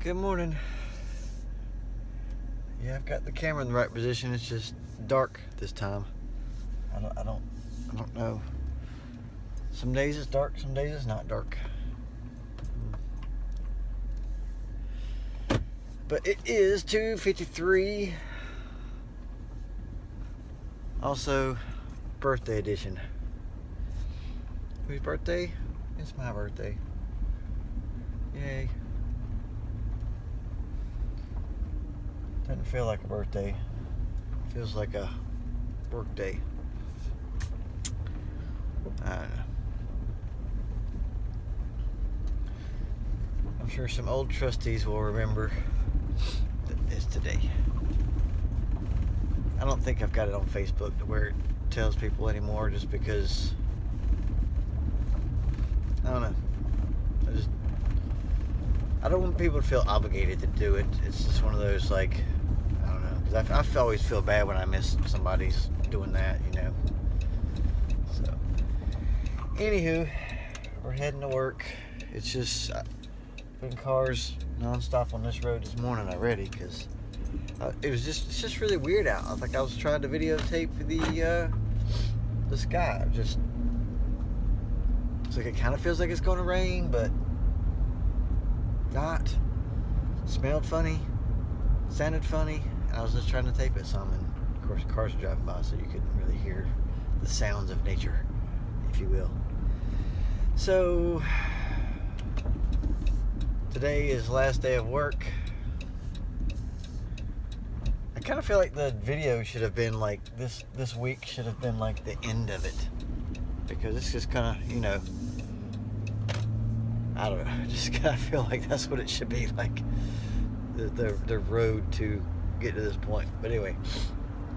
Good morning. Yeah, I've got the camera in the right position. It's just dark this time. I don't know. Some days it's dark, some days it's not dark. But it is 2:53. Also, birthday edition. Whose birthday? It's my birthday. Yay. Doesn't feel like a birthday. Feels like a work day. I don't know. I'm sure some old trustees will remember that it's today. I don't think I've got it on Facebook to where it tells people anymore, just because I don't know. I don't want people to feel obligated to do it. It's just one of those, like, I don't know, because I always feel bad when I miss somebody's doing that, you know. So, anywho, we're heading to work. It's just been cars nonstop on this road this morning already, because it's just really weird out. I was trying to videotape the sky. It's like it kind of feels like it's going to rain, but not. Smelled funny, sounded funny, and I was just trying to tape it some, and of course cars are driving by, so you couldn't really hear the sounds of nature, if you will. So today is last day of work. I kind of feel like the video should have been like this week should have been like the end of it, because it's just kind of, you know, I don't know, just kind of feel like that's what it should be like, the road to get to this point. But anyway,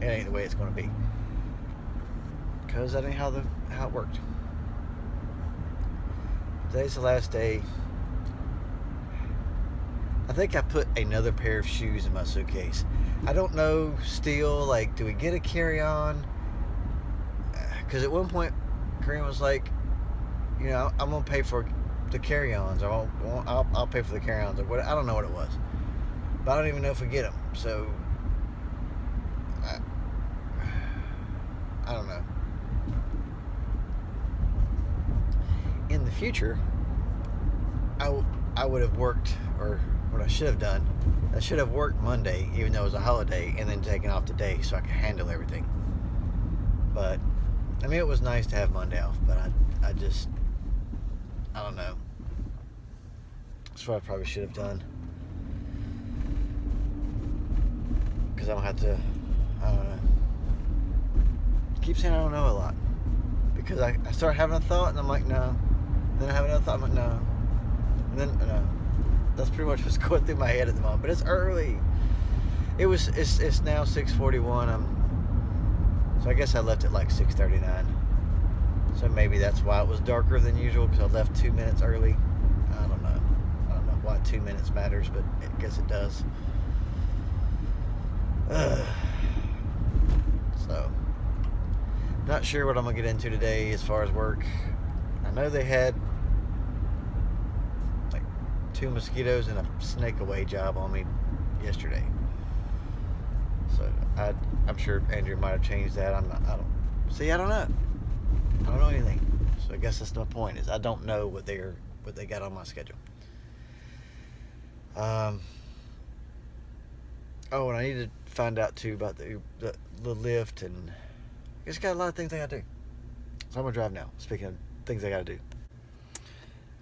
it ain't the way it's going to be, because that ain't how it worked. Today's the last day. I think I put another pair of shoes in my suitcase. I don't know still, like, do we get a carry-on? Because at one point, Kareem was like, you know, I'm going to pay for the carry-ons, or I'll pay for the carry-ons, or what. I don't know what it was, but I don't even know if we get them. So I don't know. In the future, I would have worked, or what I should have done, I should have worked Monday, even though it was a holiday, and then taken off today so I could handle everything. But I mean, it was nice to have Monday off, but I don't know. That's what I probably should have done. Because I don't have to, I don't know. I keep saying I don't know a lot. Because I start having a thought and I'm like, no. Then I have another thought, I'm like, no. And then, no. That's pretty much what's going through my head at the moment. But it's early. It's now 6:41. So I guess I left at like 6:39. So maybe that's why it was darker than usual, because I left 2 minutes early. I don't know why 2 minutes matters, but I guess it does. So, not sure what I'm going to get into today as far as work. I know they had like 2 mosquitoes and a snake away job on me yesterday. So, I'm sure Andrew might have changed that. I don't know. I don't know anything. So I guess that's my point, is I don't know what they got on my schedule. Oh, and I need to find out too about the lift, and I just got a lot of things I gotta do. So I'm gonna drive now. Speaking of things I gotta do.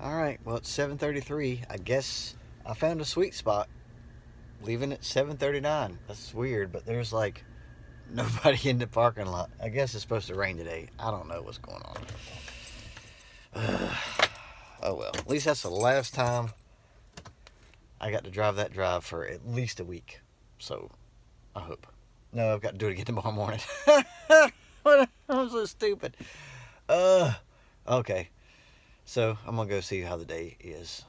All right. Well, it's 7:33. I guess I found a sweet spot, leaving at 7:39. That's weird, but there's like nobody in the parking lot. I guess it's supposed to rain today. I don't know what's going on. Oh well, at least that's the last time I got to drive that drive for at least a week. So I hope. No, I've got to do it again tomorrow morning. I'm so stupid. Okay. So I'm gonna go see how the day is.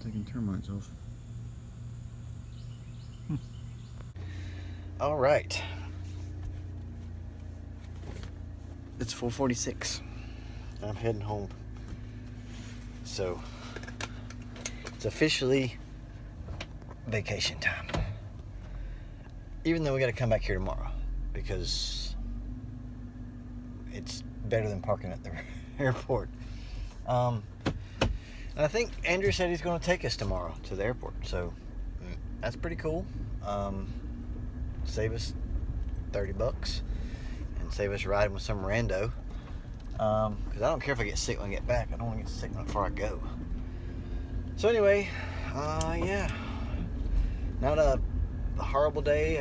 Taking termites off. All right. It's 4:46. I'm heading home. So it's officially vacation time. Even though we got to come back here tomorrow because it's better than parking at the airport. And I think Andrew said he's going to take us tomorrow to the airport. So that's pretty cool. Save us $30 and save us riding with some rando. Because I don't care if I get sick when I get back. I don't want to get sick before I go. So anyway, yeah. Not a horrible day.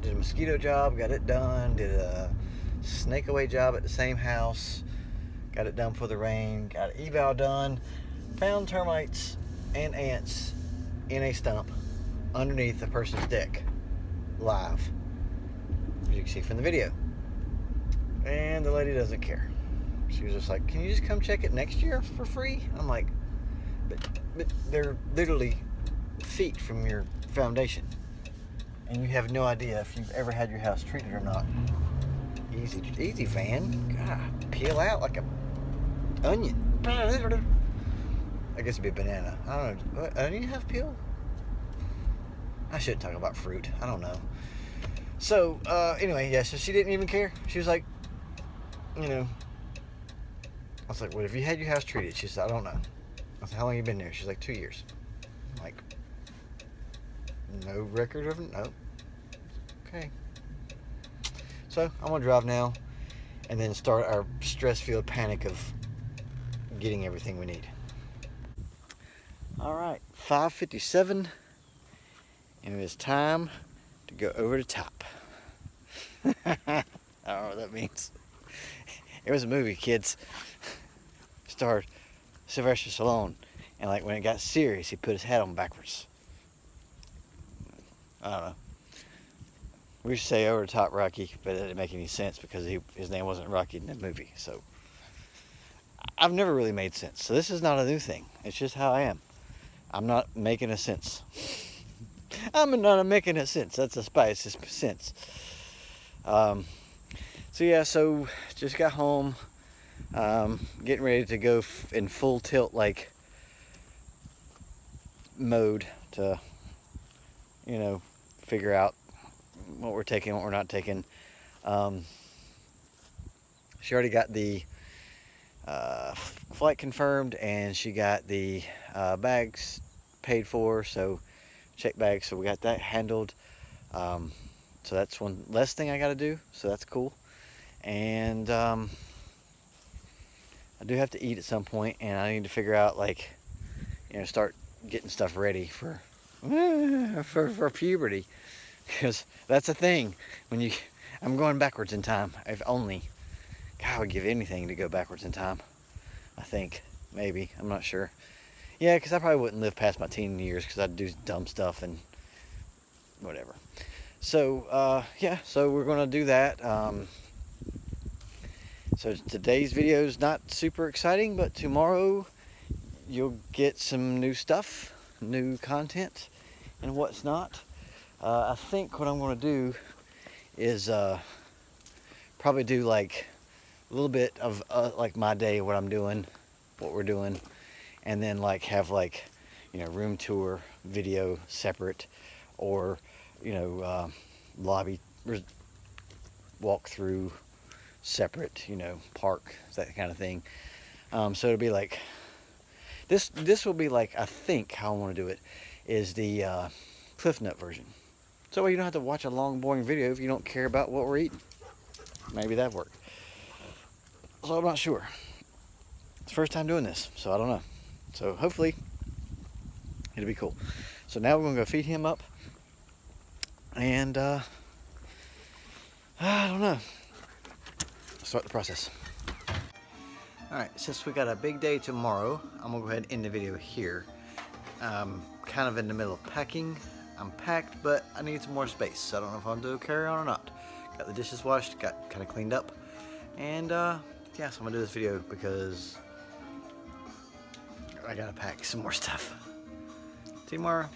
Did a mosquito job, got it done. Did a snake away job at the same house. Got it done for the rain. Got eval done. Found termites and ants in a stump underneath a person's deck. Live. As you can see from the video. And the lady doesn't care. She was just like, can you just come check it next year for free? I'm like, but they're literally feet from your foundation. And you have no idea if you've ever had your house treated or not. Easy, Van. God, peel out like a onion. I guess it'd be a banana. I don't know. What, onion have peel? I shouldn't talk about fruit. I don't know. So, anyway, yeah, so she didn't even care. She was like, you know, I was like, well, if you had your house treated? She said, I don't know. I said, how long have you been there? She's like, 2 years. I'm like, no record of it? No. Okay. So, I'm going to drive now and then start our stress-filled panic of getting everything we need. All right, 5:57, and it is time to go over the top. I don't know what that means. It was a movie, kids. Starred Sylvester Stallone, and like when it got serious, he put his hat on backwards. I don't know. We used to say over the top Rocky, but it didn't make any sense because his name wasn't Rocky in the movie. So I've never really made sense. So this is not a new thing. It's just how I am. I'm not making a sense. I'm not making a sense. That's a spice. It's sense. So yeah, so just got home. Getting ready to go in full tilt like mode to, you know, figure out what we're taking, what we're not taking. She already got the flight confirmed, and she got the bags paid for, so check bags, so we got that handled. So that's one less thing I got to do, so that's cool. And I do have to eat at some point, and I need to figure out, like, you know, start getting stuff ready for puberty, because that's a thing. I'm going backwards in time. If only, God, I would give anything to go backwards in time. I think, maybe, I'm not sure. Yeah, because I probably wouldn't live past my teen years because I'd do dumb stuff and whatever. So, yeah, so we're going to do that. So today's video is not super exciting, but tomorrow you'll get some new stuff, new content, and what's not. I think what I'm going to do is probably do like a little bit of like my day, what I'm doing, what we're doing, and then like have like, you know, room tour video separate, or, you know, lobby walkthrough separate, you know, park, that kind of thing. So it'll be like this will be like, I think how I want to do it is the Cliff Note version. So you don't have to watch a long boring video if you don't care about what we're eating. Maybe that'd work. So I'm not sure. It's the first time doing this, so I don't know. So hopefully it'll be cool. So now we're gonna go feed him up, and I don't know. Start the process. All right, since we got a big day tomorrow, I'm gonna go ahead and end the video here. Kind of in the middle of packing. I'm packed, but I need some more space. So I don't know if I'm gonna do carry on or not. Got the dishes washed, got kind of cleaned up, and yeah, so I'm gonna do this video because I gotta pack some more stuff. See you tomorrow.